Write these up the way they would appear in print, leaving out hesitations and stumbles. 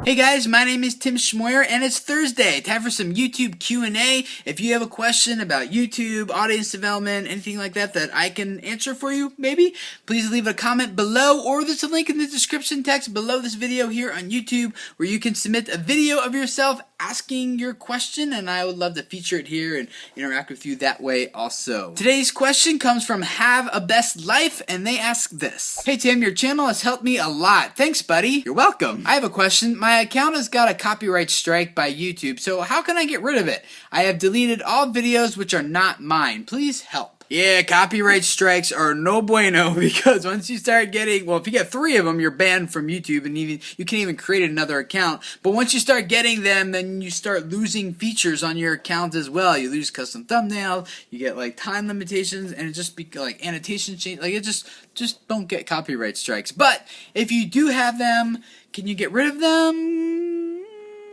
Hey guys, my name is Tim Schmoyer and it's Thursday. Time for some YouTube Q&A. If you have a question about YouTube, audience development, anything like that that I can answer for you, maybe, please leave a comment below, or there's a link in the description text below this video here on YouTube where you can submit a video of yourself asking your question, and I would love to feature it here and interact with you that way also. Today's question comes from Have a Best Life, and they ask this. Hey Tim, your channel has helped me a lot. Thanks buddy. You're welcome. I have a question. My account has got a copyright strike by YouTube, so how can I get rid of it? I have deleted all videos which are not mine. Please help. Yeah, copyright strikes are no bueno, because once you start getting, well, if you get 3 of them, you're banned from YouTube, and you can't even create another account. But once you start getting them, then you start losing features on your account as well. You lose custom thumbnails, you get like time limitations, and it just be like annotation change. Like it just don't get copyright strikes. But if you do have them, can you get rid of them?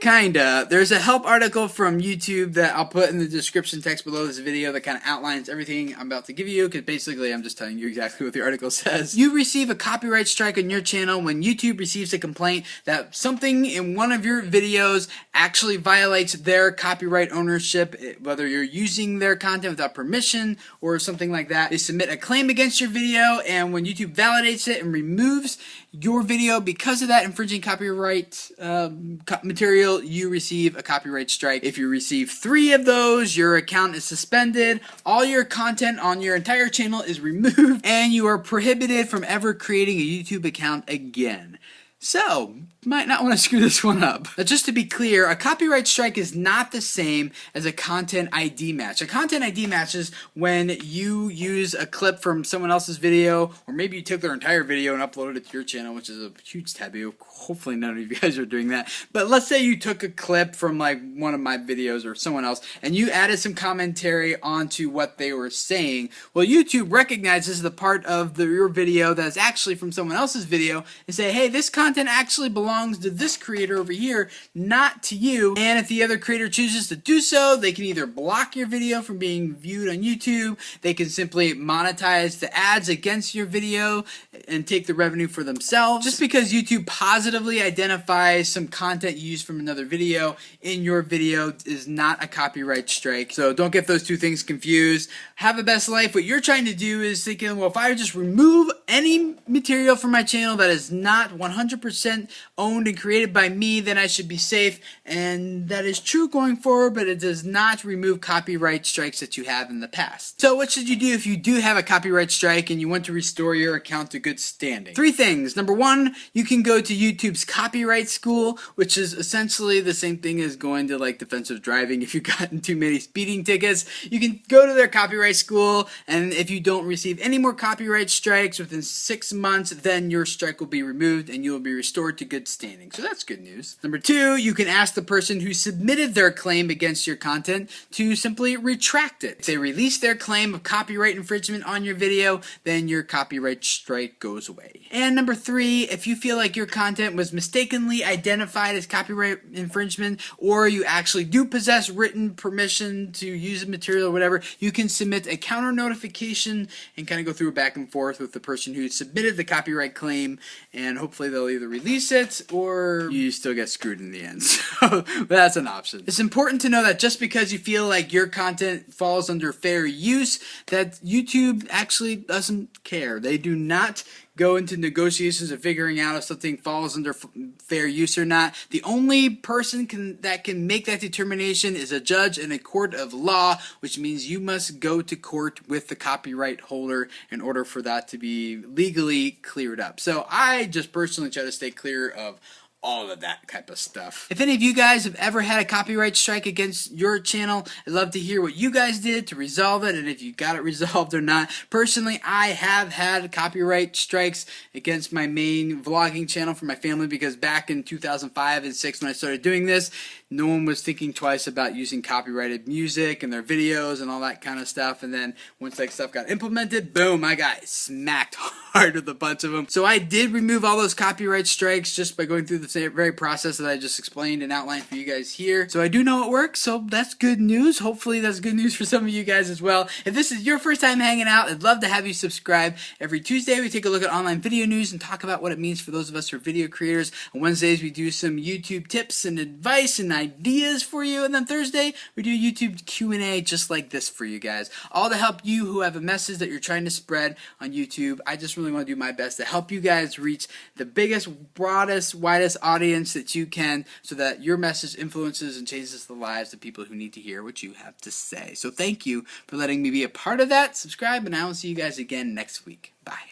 Kinda. There's a help article from YouTube that I'll put in the description text below this video that kind of outlines everything I'm about to give you, because basically I'm just telling you exactly what the article says. You receive a copyright strike on your channel when YouTube receives a complaint that something in one of your videos actually violates their copyright ownership, whether you're using their content without permission or something like that. They submit a claim against your video, and when YouTube validates it and removes your video because of that infringing copyright material, you receive a copyright strike. If you receive 3 of those, your account is suspended, all your content on your entire channel is removed, and you are prohibited from ever creating a YouTube account again. So, might not want to screw this one up. But just to be clear, a copyright strike is not the same as a content ID match. A content ID match is when you use a clip from someone else's video, or maybe you took their entire video and uploaded it to your channel, which is a huge taboo. Hopefully none of you guys are doing that. But let's say you took a clip from like one of my videos or someone else, and you added some commentary onto what they were saying. Well, YouTube recognizes the part of your video that is actually from someone else's video and say, hey, this content actually belongs to this creator over here, not to you. And if the other creator chooses to do so, they can either block your video from being viewed on YouTube, they can simply monetize the ads against your video and take the revenue for themselves. Just because YouTube positively identifies some content used from another video in your video is not a copyright strike. So don't get those two things confused. Have a best life. What you're trying to do is thinking, well, if I just remove any material from my channel that is not 100% owned and created by me, then I should be safe. And that is true going forward, but it does not remove copyright strikes that you have in the past. So what should you do if you do have a copyright strike and you want to restore your account to good standing? 3 things. Number 1, you can go to YouTube's copyright school, which is essentially the same thing as going to like defensive driving. If you've gotten too many speeding tickets, you can go to their copyright school, and if you don't receive any more copyright strikes within 6 months, then your strike will be removed and you will be restored to good standing. So that's good news. Number 2, you can ask the person who submitted their claim against your content to simply retract it. If they release their claim of copyright infringement on your video, then your copyright strike goes away. And number 3, if you feel like your content was mistakenly identified as copyright infringement, or you actually do possess written permission to use the material or whatever, you can submit a counter notification and kind of go through a back and forth with the person who submitted the copyright claim, and hopefully they'll either release it or you still get screwed in the end. So that's an option. It's important to know that just because you feel like your content falls under fair use, that YouTube actually doesn't care. They do not go into negotiations of figuring out if something falls under fair use or not. The only person that can make that determination is a judge in a court of law, which means you must go to court with the copyright holder in order for that to be legally cleared up. So I just personally try to stay clear of all of that type of stuff. If any of you guys have ever had a copyright strike against your channel, I'd love to hear what you guys did to resolve it and if you got it resolved or not. Personally, I have had copyright strikes against my main vlogging channel for my family, because back in 2005 and 2006 when I started doing this, no one was thinking twice about using copyrighted music in their videos and all that kind of stuff. And then once that stuff got implemented, boom, I got smacked hard with a bunch of them. So I did remove all those copyright strikes just by going through the same very process that I just explained and outlined for you guys here. So I do know it works, so that's good news. Hopefully that's good news for some of you guys as well. If this is your first time hanging out, I'd love to have you subscribe. Every Tuesday we take a look at online video news and talk about what it means for those of us who are video creators. On Wednesdays we do some YouTube tips and advice and ideas for you, and then Thursday we do YouTube Q&A just like this for you guys, all to help you who have a message that you're trying to spread on YouTube. I just really want to do my best to help you guys reach the biggest, broadest, widest audience that you can, so that your message influences and changes the lives of people who need to hear what you have to say. So thank you for letting me be a part of that. Subscribe, and I will see you guys again next week. Bye.